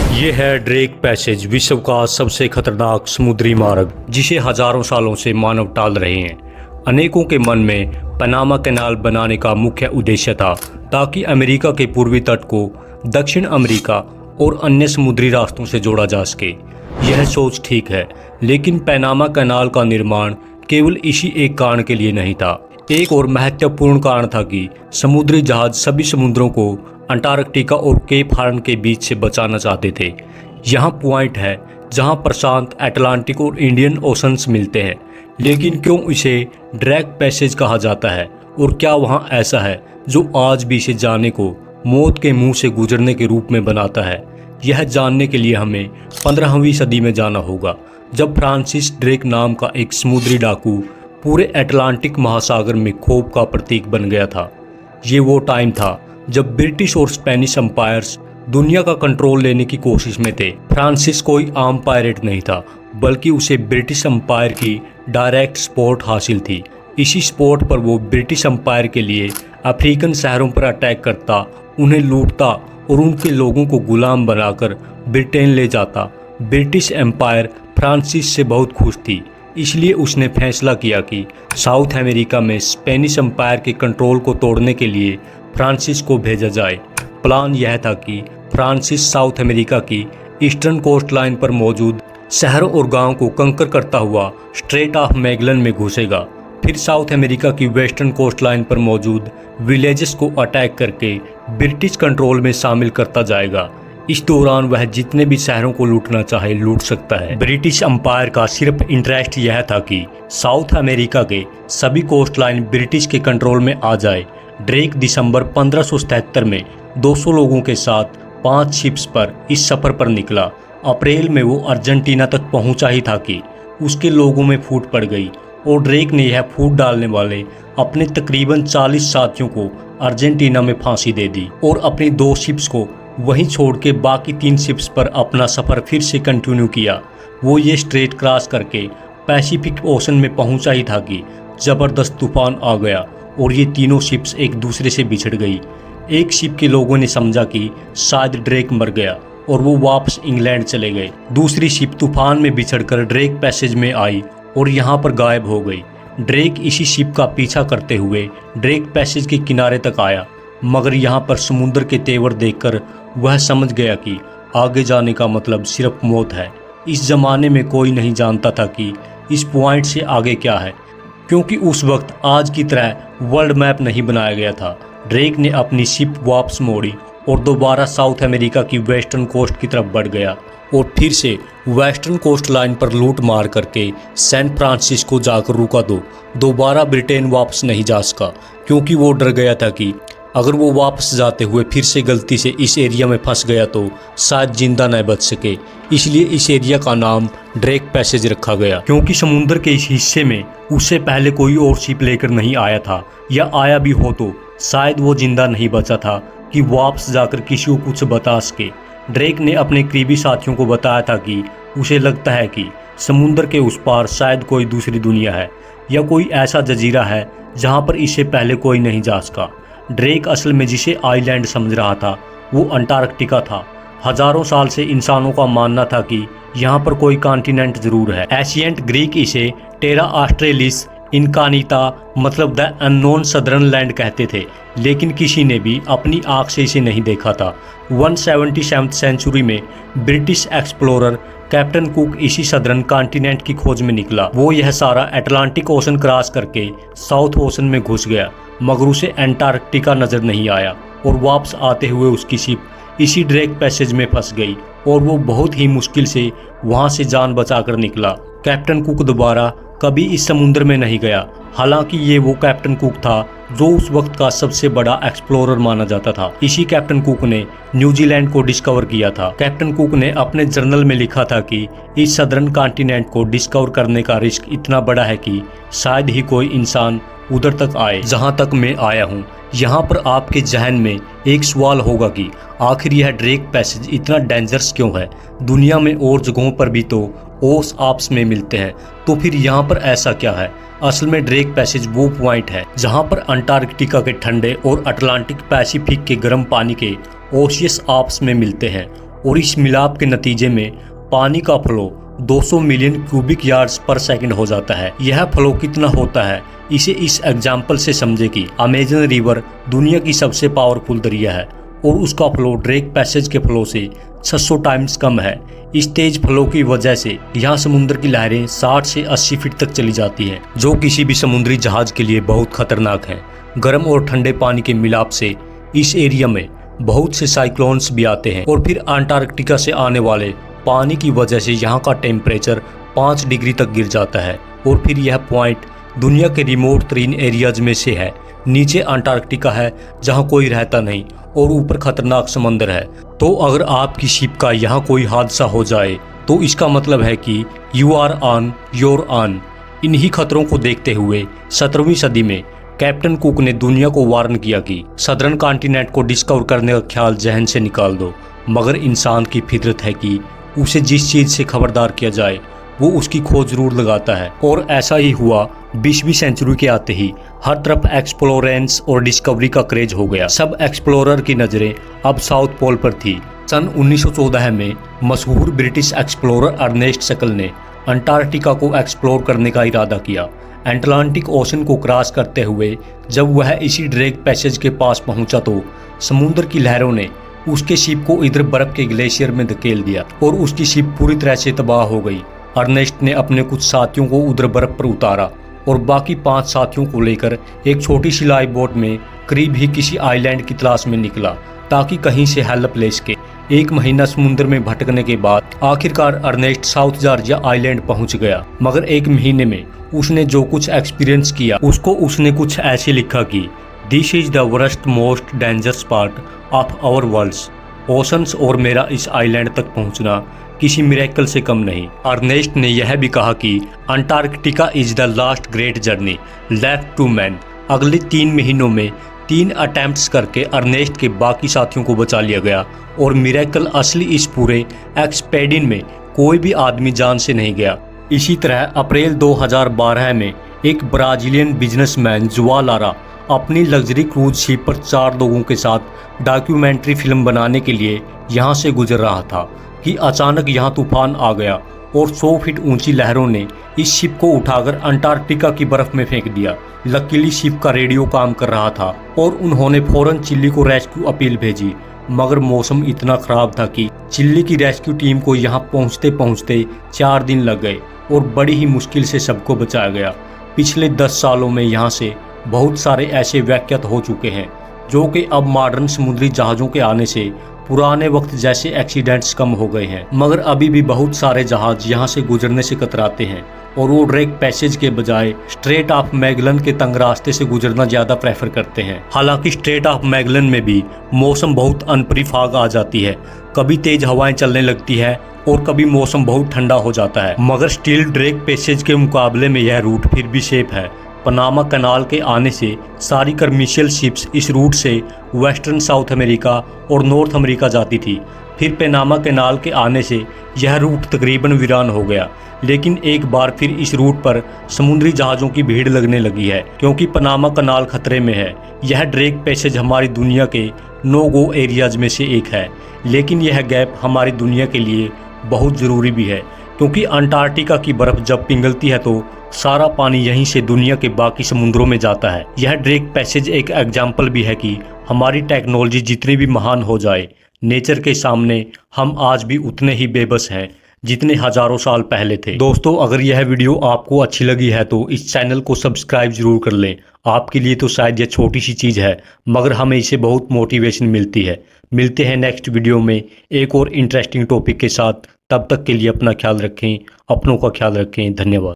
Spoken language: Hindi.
ये है ड्रेक पैसेज, विश्व का सबसे खतरनाक समुद्री मार्ग, जिसे हजारों सालों से मानव टाल रहे हैं। अनेकों के मन में पनामा कैनाल बनाने का मुख्य उद्देश्य था, ताकि अमेरिका के पूर्वी तट को दक्षिण अमेरिका और अन्य समुद्री रास्तों से जोड़ा जा सके। यह सोच ठीक है, लेकिन पनामा कैनाल का निर्माण केवल इसी एक कारण के लिए नहीं था। एक और महत्वपूर्ण कारण था कि समुद्री जहाज सभी समुद्रों को अंटार्कटिका और केप हॉर्न के बीच से बचाना चाहते थे। यहाँ पॉइंट है जहाँ प्रशांत, अटलांटिक और इंडियन ओशंस मिलते हैं। लेकिन क्यों इसे ड्रेक पैसेज कहा जाता है, और क्या वहाँ ऐसा है जो आज भी इसे जाने को मौत के मुंह से गुजरने के रूप में बनाता है? यह जानने के लिए हमें 15वीं सदी में जाना होगा, जब फ्रांसिस ड्रेक नाम का एक समुद्री डाकू पूरे अटलांटिक महासागर में खौफ का प्रतीक बन गया था। ये वो टाइम था जब ब्रिटिश और स्पेनिश एम्पायर्स दुनिया का कंट्रोल लेने की कोशिश में थे। फ्रांसिस कोई आम पायरेट नहीं था, बल्कि उसे ब्रिटिश एम्पायर की डायरेक्ट सपोर्ट हासिल थी। इसी सपोर्ट पर वो ब्रिटिश एम्पायर के लिए अफ्रीकन शहरों पर अटैक करता, उन्हें लूटता और उनके लोगों को गुलाम बनाकर ब्रिटेन ले जाता। ब्रिटिश एम्पायर फ्रांसिस से बहुत खुश थी, इसलिए उसने फैसला किया कि साउथ अमेरिका में स्पेनिश एम्पायर के कंट्रोल को तोड़ने के लिए फ्रांसिस को भेजा जाए। प्लान यह था कि फ्रांसिस साउथ अमेरिका की ईस्टर्न कोस्ट लाइन पर मौजूद शहरों और गांवों को कंकर करता हुआ स्ट्रेट ऑफ मैगलन में घुसेगा, फिर साउथ अमेरिका की वेस्टर्न कोस्ट लाइन पर मौजूद विलेजेस को अटैक करके ब्रिटिश कंट्रोल में शामिल करता जाएगा। इस दौरान वह जितने भी शहरों को लूटना चाहे लूट सकता है। ब्रिटिश एम्पायर का सिर्फ इंटरेस्ट यह था कि साउथ अमेरिका के सभी कोस्ट लाइन ब्रिटिश के कंट्रोल में आ जाए। ड्रेक दिसंबर 1577 में 200 लोगों के साथ 5 शिप्स पर इस सफ़र पर निकला। अप्रैल में वो अर्जेंटीना तक पहुंचा ही था कि उसके लोगों में फूट पड़ गई और ड्रेक ने यह फूट डालने वाले अपने तकरीबन 40 साथियों को अर्जेंटीना में फांसी दे दी और अपनी 2 शिप्स को वहीं छोड़ के बाकी 3 शिप्स पर अपना सफ़र फिर से कंटिन्यू किया। वो ये स्ट्रेट क्रॉस करके पैसिफिक ओशन में पहुंचा ही था कि ज़बरदस्त तूफान आ गया और ये तीनों शिप्स एक दूसरे से बिछड़ गई। एक शिप के लोगों ने समझा कि शायद ड्रेक मर गया और वो वापस इंग्लैंड चले गए। दूसरी शिप तूफान में बिछड़कर ड्रेक पैसेज में आई और यहाँ पर गायब हो गई। ड्रेक इसी शिप का पीछा करते हुए ड्रेक पैसेज के किनारे तक आया, मगर यहाँ पर समुद्र के तेवर देखकर वह समझ गया कि आगे जाने का मतलब सिर्फ मौत है। इस ज़माने में कोई नहीं जानता था कि इस पॉइंट से आगे क्या है, क्योंकि उस वक्त आज की तरह वर्ल्ड मैप नहीं बनाया गया था। ड्रेक ने अपनी शिप वापस मोड़ी और दोबारा साउथ अमेरिका की वेस्टर्न कोस्ट की तरफ बढ़ गया और फिर से वेस्टर्न कोस्ट लाइन पर लूट मार करके सैन फ्रांसिस्को जाकर रुका। दोबारा ब्रिटेन वापस नहीं जा सका, क्योंकि वो डर गया था कि अगर वो वापस जाते हुए फिर से गलती से इस एरिया में फंस गया तो शायद जिंदा न बच सके। इसलिए इस एरिया का नाम ड्रेक पैसेज रखा गया, क्योंकि समुद्र के इस हिस्से में उससे पहले कोई और शिप लेकर नहीं आया था, या आया भी हो तो शायद वो जिंदा नहीं बचा था कि वापस जाकर किसी को कुछ बता सके। ड्रेक ने अपने करीबी साथियों को बताया था कि उसे लगता है कि समुद्र के उस पार शायद कोई दूसरी दुनिया है, या कोई ऐसा जजीरा है जहाँ पर इससे पहले कोई नहीं जा सका। ड्रेक असल में जिसे आइलैंड समझ रहा था वो अंटार्कटिका था। हजारों साल से इंसानों का मानना था कि यहाँ पर कोई कॉन्टिनेंट जरूर है। एशियंट ग्रीक इसे टेरा ऑस्ट्रेलिस इनकानिता मतलब द अननोन सदर्न लैंड कहते थे, लेकिन किसी ने भी अपनी आँख से इसे नहीं देखा था। 177वीं सेंचुरी में ब्रिटिश एक्सप्लोरर कैप्टन कुक इसी सदर्न कॉन्टिनेंट की खोज में निकला। वो यह सारा अटलांटिक ओशन क्रॉस करके साउथ ओशन में घुस गया, मगर उसे अंटार्कटिका नजर नहीं आया और वापस आते हुए उसकी शिप इसी ड्रेक पैसेज में फंस गई और वो बहुत ही मुश्किल से वहां से जान बचाकर निकला। कैप्टन कुक दोबारा कभी इस समुद्र में नहीं गया। हालांकि ये वो कैप्टन कुक था जो उस वक्त का सबसे बड़ा एक्सप्लोरर माना जाता था। इसी कैप्टन कुक ने न्यूजीलैंड को डिस्कवर किया था। कैप्टन कुक ने अपने जर्नल में लिखा था कि इस सदर्न कॉन्टिनेंट को डिस्कवर करने का रिस्क इतना बड़ा है कि शायद ही कोई इंसान उधर तक आए जहां तक मैं आया हूं। यहाँ पर आपके जहन में एक सवाल होगा कि आखिर यह ड्रेक पैसेज इतना डेंजरस क्यों है? दुनिया में और जगहों पर भी तो ओस आपस में मिलते हैं, तो फिर यहाँ पर ऐसा क्या है? असल में ड्रेक पैसेज वो पॉइंट है जहाँ पर अंटार्कटिका के ठंडे और अटलांटिक पैसिफिक के गर्म पानी के ओशियस आपस में मिलते हैं और इस मिलाप के नतीजे में पानी का फ्लो 200 मिलियन क्यूबिक यार्ड्स पर सेकंड हो जाता है। यह फ्लो कितना होता है इसे इस एग्जाम्पल से समझे कि अमेजन रिवर दुनिया की सबसे पावरफुल दरिया है और उसका फ्लो ड्रेक पैसेज के फ्लो से 600 टाइम्स कम है। इस तेज फ्लो की वजह से यहाँ समुद्र की लहरें 60 से 80 फीट तक चली जाती हैं, जो किसी भी समुद्री जहाज के लिए बहुत खतरनाक है। गर्म और ठंडे पानी के मिलाप से इस एरिया में बहुत से साइक्लोन्स भी आते हैं और फिर अंटार्कटिका से आने वाले पानी की वजह से यहाँ का टेम्परेचर 5 डिग्री तक गिर जाता है और फिर यह पॉइंट दुनिया के रिमोट तरीन एरियाज में से है। नीचे अंटार्कटिका है जहाँ कोई रहता नहीं और ऊपर खतरनाक समंदर है। तो अगर आपकी शिप का यहाँ कोई हादसा हो जाए तो इसका मतलब है कि you are on your own. इन्हीं खतरों को देखते हुए 17वीं सदी में कैप्टन कुक ने दुनिया को वार्न किया कि सदर्न कॉन्टिनेंट को डिस्कवर करने का ख्याल जहन से निकाल दो, मगर इंसान की फितरत है कि उसे जिस चीज से खबरदार किया जाए वो उसकी खोज जरूर लगाता है। और ऐसा ही हुआ। 20वीं सेंचुरी के आते ही हर तरफ एक्सप्लोरेंस और डिस्कवरी का क्रेज हो गया। सब एक्सप्लोरर की नजरें अब साउथ पोल पर थी। सन 1914 में मशहूर ब्रिटिश एक्सप्लोरर अर्नेस्ट शकल ने अंटार्कटिका को एक्सप्लोर करने का इरादा किया। अटलांटिक ओशन को क्रॉस करते हुए जब वह इसी ड्रेक पैसेज के पास पहुंचा तो समुद्र की लहरों ने उसके शिप को इधर बर्फ के ग्लेशियर में धकेल दिया और उसकी शिप पूरी तरह से तबाह हो गई। अर्नेस्ट ने अपने कुछ साथियों को उधर बर्फ पर उतारा और बाकी 5 साथियों को लेकर एक छोटी सी लाइफ बोट में करीब ही किसी आइलैंड की तलाश में निकला ताकि कहीं से हेल्प ले सके। 1 महीना समुद्र में भटकने के बाद आखिरकार अर्नेस्ट साउथ जॉर्जिया आइलैंड पहुंच गया। मगर 1 महीने में उसने जो कुछ एक्सपीरियंस किया उसको उसने कुछ ऐसे लिखा कि this is the worst most dangerous part of our worlds. Oceans और मेरा इस आइलैंड तक पहुंचना किसी मिरेकल से कम नहीं। अर्नेस्ट ने यह भी कहा कि Antarctica is the last great journey left to man. अगले 3 महीनों में 3 अटेम्प्ट्स करके अर्नेस्ट के बाकी साथियों को बचा लिया गया और मिरेकल असली इस पूरे एक्सपेडिशन में कोई भी आदमी जान से नहीं गया। इसी तरह अप्रैल 2012 में एक ब्राजीलियन बिजनेसमैन जुआ लारा अपनी लग्जरी क्रूज शिप पर 4 लोगों के साथ डॉक्यूमेंट्री फिल्म बनाने के लिए यहाँ से गुजर रहा था कि अचानक यहाँ तूफान आ गया और 100 फीट ऊंची लहरों ने इस शिप को उठाकर अंटार्कटिका की बर्फ में फेंक दिया। लकीली शिप का रेडियो काम कर रहा था और उन्होंने फौरन चिल्ली को रेस्क्यू अपील भेजी, मगर मौसम इतना खराब था कि चिल्ली की रेस्क्यू टीम को यहाँ पहुँचते पहुँचते 4 दिन लग गए और बड़ी ही मुश्किल से सबको बचाया गया। पिछले 10 सालों में यहाँ से बहुत सारे ऐसे वाक़यात हो चुके हैं जो कि अब मॉडर्न समुद्री जहाज़ों के आने से पुराने वक्त जैसे एक्सीडेंट्स कम हो गए हैं, मगर अभी भी बहुत सारे जहाज यहाँ से गुजरने से कतराते हैं और वो ड्रेक पैसेज के बजाय स्ट्रेट ऑफ मैगलन के तंग रास्ते से गुजरना ज़्यादा प्रेफर करते हैं। हालांकि स्ट्रेट ऑफ मैगलन में भी मौसम बहुत अनपरिफाग आ जाती है, कभी तेज हवाएं चलने लगती है और कभी मौसम बहुत ठंडा हो जाता है, मगर स्टील ड्रेक पैसेज के मुकाबले में यह रूट फिर भी सेफ है। पनामा कनाल के आने से सारी कमर्शियल शिप्स इस रूट से वेस्टर्न साउथ अमेरिका और नॉर्थ अमेरिका जाती थी। फिर पनामा कनाल के आने से यह रूट तकरीबन वीरान हो गया, लेकिन एक बार फिर इस रूट पर समुद्री जहाज़ों की भीड़ लगने लगी है क्योंकि पनामा कनाल खतरे में है। यह ड्रेक पैसेज हमारी दुनिया के नो गो एरियाज में से एक है, लेकिन यह गैप हमारी दुनिया के लिए बहुत ज़रूरी भी है क्योंकि अंटार्कटिका की बर्फ़ जब पिघलती है तो सारा पानी यहीं से दुनिया के बाकी समुद्रों में जाता है। यह ड्रेक पैसेज एक एग्जाम्पल भी है कि हमारी टेक्नोलॉजी जितनी भी महान हो जाए, नेचर के सामने हम आज भी उतने ही बेबस हैं जितने हजारों साल पहले थे। दोस्तों, अगर यह वीडियो आपको अच्छी लगी है तो इस चैनल को सब्सक्राइब जरूर कर लें। आपके लिए तो शायद यह छोटी सी चीज़ है, मगर हमें इससे बहुत मोटिवेशन मिलती है। मिलते हैं नेक्स्ट वीडियो में एक और इंटरेस्टिंग टॉपिक के साथ। तब तक के लिए अपना ख्याल रखें, अपनों का ख्याल रखें। धन्यवाद।